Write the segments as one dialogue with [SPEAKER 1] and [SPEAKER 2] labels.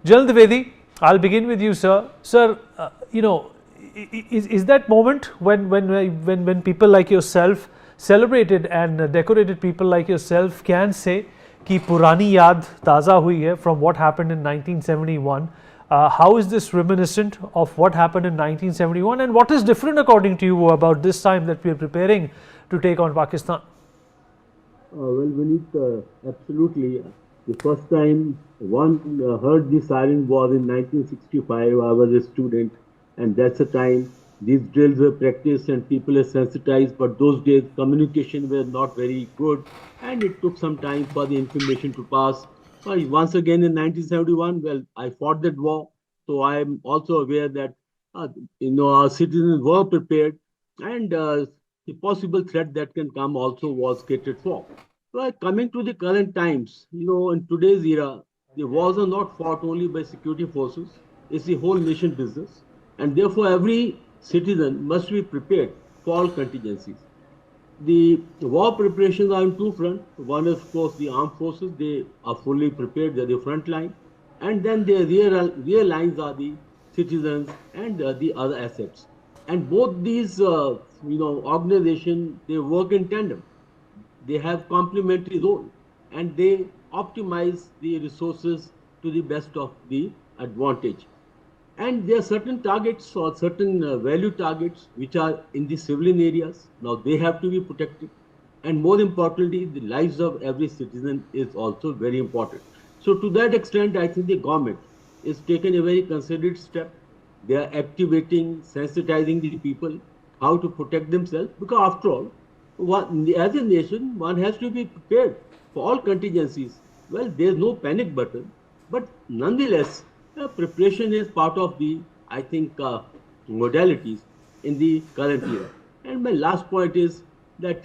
[SPEAKER 1] General Diwedi, I'll begin with you, sir. Sir, is that moment when people like yourself, celebrated and decorated people like yourself, can say कि पुरानी याद ताज़ा हुई है from what happened in 1971? How is this reminiscent of what happened in 1971, and what is different according to you about this time that we are preparing to take on Pakistan?
[SPEAKER 2] Well, Vineet, absolutely. The first time one heard the siren was in 1965. I was a student, and that's the time these drills were practiced and people are sensitized. But those days, communication were not very good, and it took some time for the information to pass. Once again, in 1971, well, I fought that war, so I am also aware that our citizens were prepared, and the possible threat that can come also was catered for. Well, coming to the current times, in today's era, the wars are not fought only by security forces, it's the whole nation business. And therefore, every citizen must be prepared for all contingencies. The war preparations are on two fronts. One is, of course, the armed forces, they are fully prepared, they're the front line. And then the rear lines are the citizens and the other assets. And both these, organizations, they work in tandem. They have complementary role, and they optimize the resources to the best of the advantage. And there are certain targets or certain value targets which are in the civilian areas. Now they have to be protected. And more importantly, the lives of every citizen is also very important. So to that extent, I think the government is taking a very considered step. They are activating, sensitizing the people how to protect themselves, because after all, as a nation, one has to be prepared for all contingencies. Well, there's no panic button, but nonetheless, preparation is part of the, I think, modalities in the current era. And my last point is that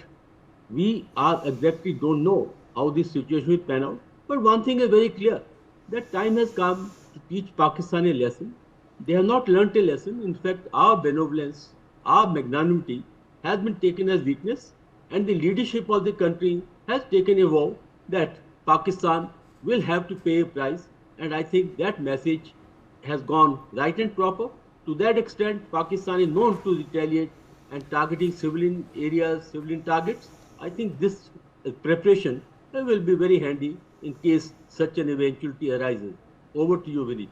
[SPEAKER 2] we are exactly don't know how this situation will pan out. But one thing is very clear, that time has come to teach Pakistan a lesson. They have not learnt a lesson. In fact, our benevolence, our magnanimity has been taken as weakness, and the leadership of the country has taken a vow that Pakistan will have to pay a price. And I think that message has gone right and proper. To that extent, Pakistan is known to retaliate and targeting civilian areas, civilian targets. I think this preparation will be very handy in case such an eventuality arises. Over to you, Vinny.